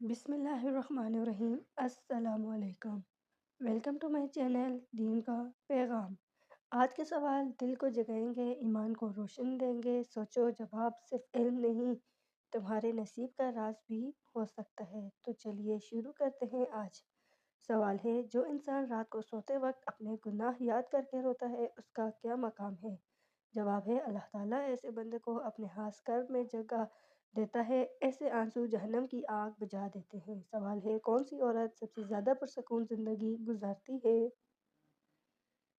بسم اللہ الرحمن الرحیم۔ السلام علیکم۔ ویلکم ٹو مائی چینل دین کا پیغام۔ آج کے سوال دل کو جگائیں گے، ایمان کو روشن دیں گے۔ سوچو، جواب صرف علم نہیں، تمہارے نصیب کا راز بھی ہو سکتا ہے۔ تو چلیے شروع کرتے ہیں۔ آج سوال ہے، جو انسان رات کو سوتے وقت اپنے گناہ یاد کر کے روتا ہے، اس کا کیا مقام ہے؟ جواب ہے، اللہ تعالیٰ ایسے بندے کو اپنے خاص کرب میں جگہ دیتا ہے، ایسے آنسو جہنم کی آگ بجھا دیتے ہیں۔ سوال ہے، کون سی عورت سب سے زیادہ پرسکون زندگی گزارتی ہے؟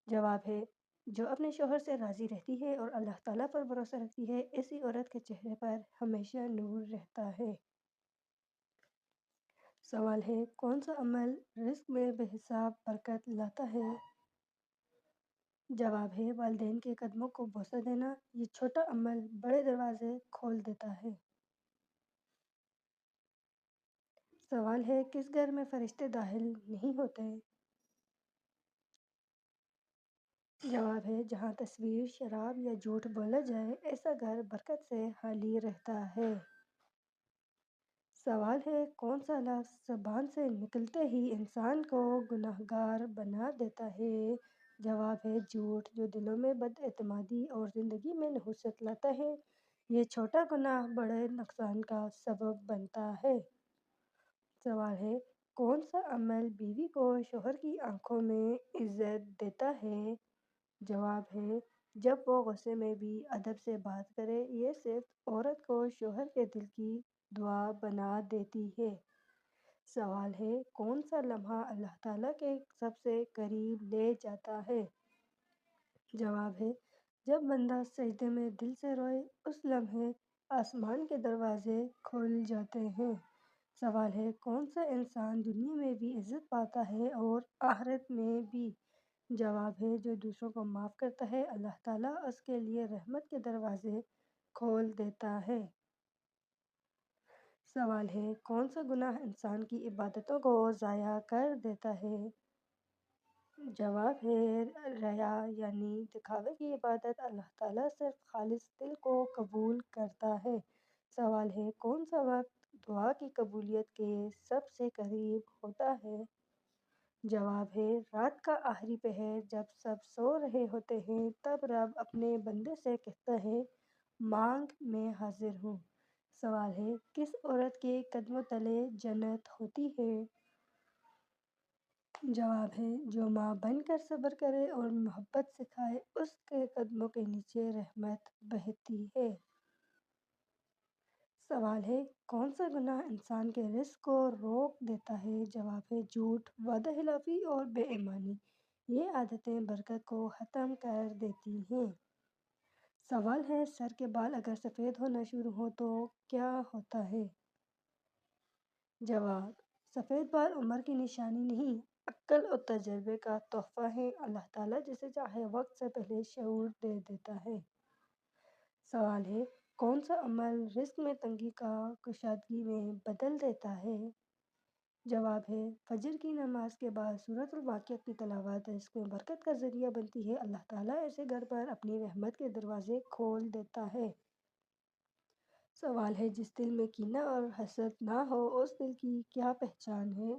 جواب ہے، جو اپنے شوہر سے راضی رہتی ہے اور اللہ تعالیٰ پر بھروسہ رکھتی ہے، ایسی عورت کے چہرے پر ہمیشہ نور رہتا ہے۔ سوال ہے، کون سا عمل رزق میں بے حساب برکت لاتا ہے؟ جواب ہے، والدین کے قدموں کو بوسہ دینا۔ یہ چھوٹا عمل بڑے دروازے کھول دیتا ہے۔ سوال ہے، کس گھر میں فرشتے داخل نہیں ہوتے؟ جواب ہے، جہاں تصویر، شراب یا جھوٹ بولا جائے، ایسا گھر برکت سے خالی رہتا ہے۔ سوال ہے، کون سا لفظ زبان سے نکلتے ہی انسان کو گناہگار بنا دیتا ہے؟ جواب ہے، جھوٹ، جو دلوں میں بد اعتمادی اور زندگی میں نحوست لاتا ہے۔ یہ چھوٹا گناہ بڑے نقصان کا سبب بنتا ہے۔ سوال ہے، کون سا عمل بیوی کو شوہر کی آنکھوں میں عزت دیتا ہے؟ جواب ہے، جب وہ غصے میں بھی ادب سے بات کرے۔ یہ صرف عورت کو شوہر کے دل کی دعا بنا دیتی ہے۔ سوال ہے، کون سا لمحہ اللہ تعالیٰ کے سب سے قریب لے جاتا ہے؟ جواب ہے، جب بندہ سجدے میں دل سے روئے، اس لمحے آسمان کے دروازے کھل جاتے ہیں۔ سوال ہے، کون سا انسان دنیا میں بھی عزت پاتا ہے اور آخرت میں بھی؟ جواب ہے، جو دوسروں کو معاف کرتا ہے، اللہ تعالیٰ اس کے لیے رحمت کے دروازے کھول دیتا ہے۔ سوال ہے، کون سا گناہ انسان کی عبادتوں کو ضائع کر دیتا ہے؟ جواب ہے، ریا یعنی دکھاوے کی عبادت۔ اللہ تعالیٰ صرف خالص دل کو قبول کرتا ہے۔ سوال ہے، کون سا وقت دعا کی قبولیت کے سب سے قریب ہوتا ہے؟ جواب ہے، رات کا آخری پہر، جب سب سو رہے ہوتے ہیں، تب رب اپنے بندے سے کہتا ہے، مانگ، میں حاضر ہوں۔ سوال ہے، کس عورت کے قدموں تلے جنت ہوتی ہے؟ جواب ہے، جو ماں بن کر صبر کرے اور محبت سکھائے، اس کے قدموں کے نیچے رحمت بہتی ہے۔ سوال ہے، کون سا گناہ انسان کے رزق کو روک دیتا ہے؟ جواب ہے، جھوٹ، وعدہ خلافی اور بے ایمانی۔ یہ عادتیں برکت کو ختم کر دیتی ہیں۔ سوال ہے، سر کے بال اگر سفید ہونا شروع ہو تو کیا ہوتا ہے؟ جواب، سفید بال عمر کی نشانی نہیں، عقل اور تجربے کا تحفہ ہے۔ اللہ تعالیٰ جسے چاہے وقت سے پہلے شعور دے دیتا ہے۔ سوال ہے، کون سا عمل رزق میں تنگی کا کشادگی میں بدل دیتا ہے؟ جواب ہے، فجر کی نماز کے بعد سورۃ الواقعہ کی تلاوت رزق میں برکت کا ذریعہ بنتی ہے۔ اللہ تعالیٰ ایسے گھر پر اپنی رحمت کے دروازے کھول دیتا ہے۔ سوال ہے، جس دل میں کینہ اور حسد نہ ہو، اس دل کی کیا پہچان ہے؟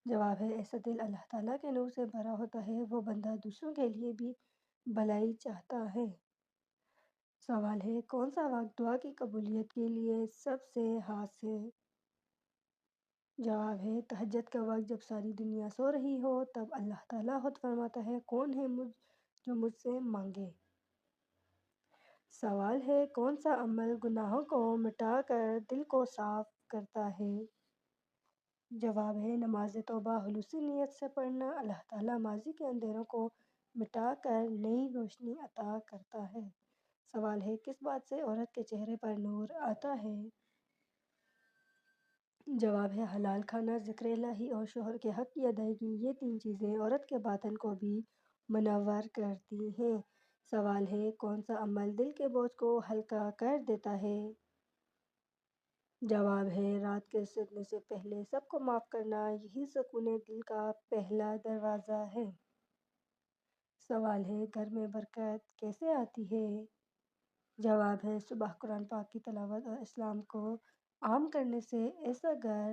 جواب ہے، ایسا دل اللہ تعالیٰ کے نور سے بھرا ہوتا ہے۔ وہ بندہ دوسروں کے لیے بھی بھلائی چاہتا ہے۔ سوال ہے، کون سا وقت دعا کی قبولیت کے لیے سب سے خاص ہے؟ جواب ہے، تہجد کا وقت، جب ساری دنیا سو رہی ہو، تب اللہ تعالیٰ خود فرماتا ہے، کون ہے جو مجھ سے مانگے۔ سوال ہے، کون سا عمل گناہوں کو مٹا کر دل کو صاف کرتا ہے؟ جواب ہے، نماز توبہ خلوصی نیت سے پڑھنا۔ اللہ تعالیٰ ماضی کے اندھیروں کو مٹا کر نئی روشنی عطا کرتا ہے۔ سوال ہے، کس بات سے عورت کے چہرے پر نور آتا ہے؟ جواب ہے، حلال کھانا، ذکر الہی اور شوہر کے حق کی ادائیگی۔ یہ تین چیزیں عورت کے باطن کو بھی منور کرتی ہیں۔ سوال ہے، کون سا عمل دل کے بوجھ کو ہلکا کر دیتا ہے؟ جواب ہے، رات کے سونے سے پہلے سب کو معاف کرنا۔ یہی سکون دل کا پہلا دروازہ ہے۔ سوال ہے، گھر میں برکت کیسے آتی ہے؟ جواب ہے، صبح قرآن پاک کی تلاوت اور اسلام کو عام کرنے سے۔ ایسا گھر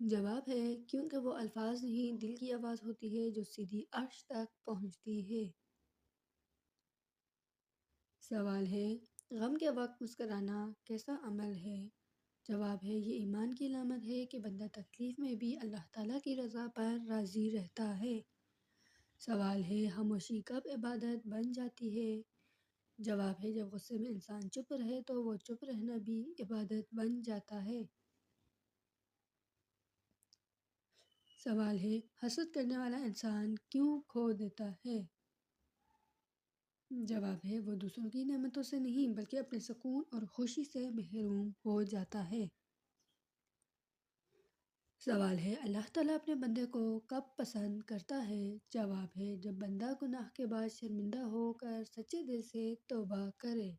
جواب ہے کیونکہ وہ الفاظ نہیں دل کی آواز ہوتی ہے جو سیدھی عرش تک پہنچتی ہے۔ سوال ہے غم کے وقت مسکرانا کیسا عمل ہے؟ جواب ہے یہ ایمان کی علامت ہے کہ بندہ تکلیف میں بھی اللہ تعالیٰ کی رضا پر راضی رہتا ہے۔ سوال ہے خاموشی کب عبادت بن جاتی ہے؟ جواب ہے جب غصے میں انسان چپ رہے تو وہ چپ رہنا بھی عبادت بن جاتا ہے۔ سوال ہے حسد کرنے والا انسان کیوں کھو دیتا ہے؟ جواب ہے وہ دوسروں کی نعمتوں سے نہیں بلکہ اپنے سکون اور خوشی سے محروم ہو جاتا ہے۔ سوال ہے اللہ تعالیٰ اپنے بندے کو کب پسند کرتا ہے؟ جواب ہے جب بندہ گناہ کے بعد شرمندہ ہو کر سچے دل سے توبہ کرے۔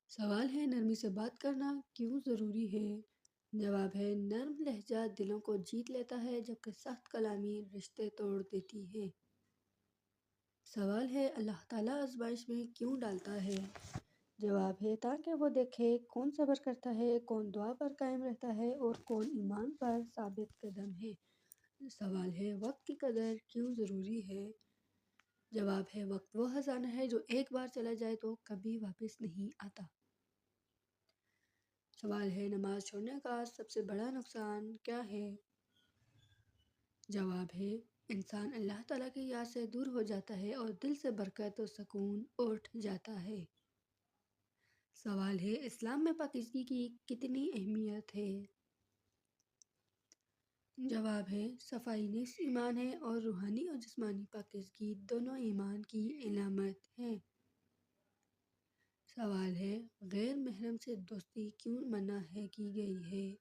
سوال ہے نرمی سے بات کرنا کیوں ضروری ہے؟ جواب ہے نرم لہجہ دلوں کو جیت لیتا ہے جبکہ سخت کلامی رشتے توڑ دیتی ہے۔ سوال ہے اللہ تعالیٰ آزمائش میں کیوں ڈالتا ہے؟ جواب ہے تاکہ وہ دیکھے کون صبر کرتا ہے، کون دعا پر قائم رہتا ہے اور کون ایمان پر ثابت قدم ہے۔ سوال ہے وقت کی قدر کیوں ضروری ہے؟ جواب ہے وقت وہ خزانہ ہے جو ایک بار چلا جائے تو کبھی واپس نہیں آتا۔ سوال ہے نماز چھوڑنے کا سب سے بڑا نقصان کیا ہے؟ جواب ہے انسان اللہ تعالیٰ کی یاد سے دور ہو جاتا ہے اور دل سے برکت و سکون اٹھ جاتا ہے۔ سوال ہے اسلام میں پاکیزگی کی کتنی اہمیت ہے؟ جواب ہے صفائی نفس ایمان ہے اور روحانی اور جسمانی پاکیزگی دونوں ایمان کی علامت ہے۔ سوال ہے غیر محرم سے دوستی کیوں منع کی گئی ہے؟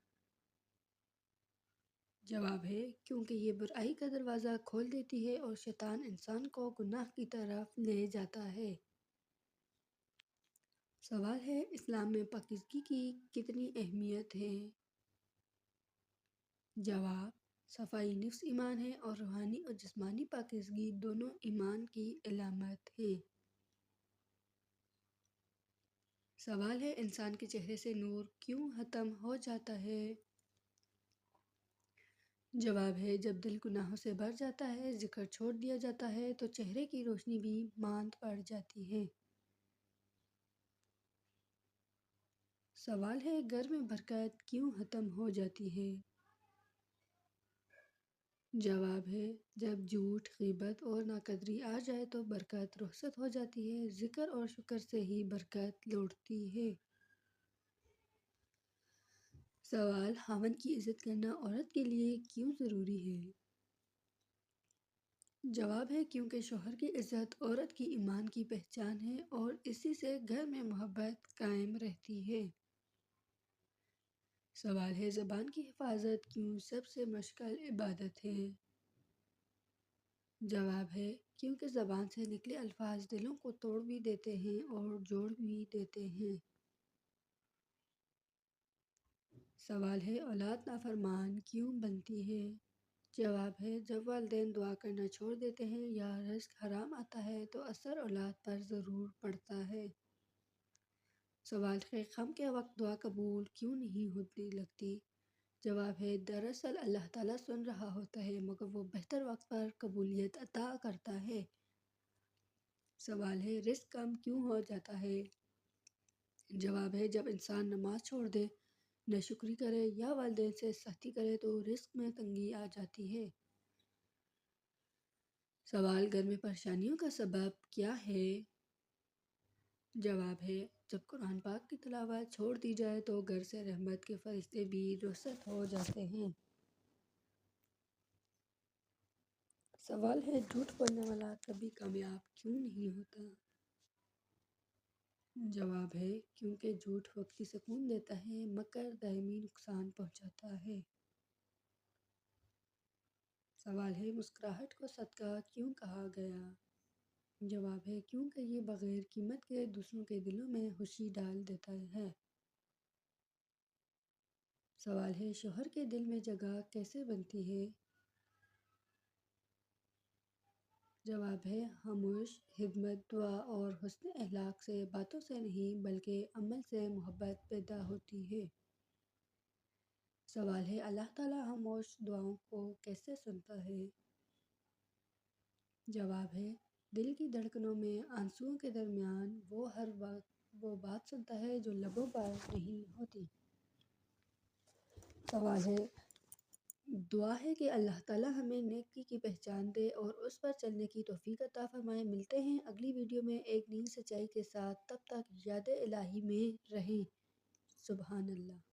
جواب ہے کیونکہ یہ برائی کا دروازہ کھول دیتی ہے اور شیطان انسان کو گناہ کی طرف لے جاتا ہے۔ سوال ہے اسلام میں پاکیزگی کی کتنی اہمیت ہے؟ جواب صفائی نفس ایمان ہے اور روحانی اور جسمانی پاکیزگی دونوں ایمان کی علامت ہے۔ سوال ہے انسان کے چہرے سے نور کیوں ختم ہو جاتا ہے؟ جواب ہے جب دل گناہوں سے بھر جاتا ہے، ذکر چھوڑ دیا جاتا ہے تو چہرے کی روشنی بھی ماند پڑ جاتی ہے۔ سوال ہے گھر میں برکت کیوں ختم ہو جاتی ہے؟ جواب ہے جب جھوٹ، غیبت اور ناقدری آ جائے تو برکت رخصت ہو جاتی ہے۔ ذکر اور شکر سے ہی برکت لوٹتی ہے۔ سوال خاوند کی عزت کرنا عورت کے لیے کیوں ضروری ہے؟ جواب ہے کیونکہ شوہر کی عزت عورت کی ایمان کی پہچان ہے اور اسی سے گھر میں محبت قائم رہتی ہے۔ سوال ہے زبان کی حفاظت کیوں سب سے مشکل عبادت ہے؟ جواب ہے کیونکہ زبان سے نکلے الفاظ دلوں کو توڑ بھی دیتے ہیں اور جوڑ بھی دیتے ہیں۔ سوال ہے اولاد نافرمان کیوں بنتی ہے؟ جواب ہے جب والدین دعا کرنا چھوڑ دیتے ہیں یا رزق حرام آتا ہے تو اثر اولاد پر ضرور پڑتا ہے۔ سوال ہے غم کے وقت دعا قبول کیوں نہیں ہوتی لگتی؟ جواب ہے دراصل اللہ تعالیٰ سن رہا ہوتا ہے مگر وہ بہتر وقت پر قبولیت عطا کرتا ہے۔ سوال ہے رزق کم کیوں ہو جاتا ہے؟ جواب ہے جب انسان نماز چھوڑ دے، ناشکری کرے یا والدین سے سختی کرے تو رزق میں تنگی آ جاتی ہے۔ سوال گھر میں پریشانیوں کا سبب کیا ہے؟ جواب ہے جب قرآن پاک کی تلاوت چھوڑ دی جائے تو گھر سے رحمت کے فرشتے بھی رخصت ہو جاتے ہیں۔ سوال ہے جھوٹ بولنے والا کبھی کامیاب کیوں نہیں ہوتا؟ جواب ہے کیونکہ جھوٹ وقتی سکون دیتا ہے مگر دائمی نقصان پہنچاتا ہے۔ سوال ہے مسکراہٹ کو صدقہ کیوں کہا گیا؟ جواب ہے کیونکہ یہ بغیر قیمت کے دوسروں کے دلوں میں خوشی ڈال دیتا ہے۔ سوال ہے شوہر کے دل میں جگہ کیسے بنتی ہے؟ جواب ہے خاموش خدمت، دعا اور حسن اخلاق سے، باتوں سے نہیں بلکہ عمل سے محبت پیدا ہوتی ہے۔ سوال ہے اللہ تعالیٰ خاموش دعاؤں کو کیسے سنتا ہے؟ جواب ہے دل کی دھڑکنوں میں آنسوؤں کے درمیان وہ ہر وقت وہ بات سنتا ہے جو لبوں پر نہیں ہوتی۔ سوال ہے دعا ہے کہ اللہ تعالیٰ ہمیں نیکی کی پہچان دے اور اس پر چلنے کی توفیق عطا فرمائے۔ ملتے ہیں اگلی ویڈیو میں ایک نئی سچائی کے ساتھ، تب تک یاد الہی میں رہیں۔ سبحان اللہ۔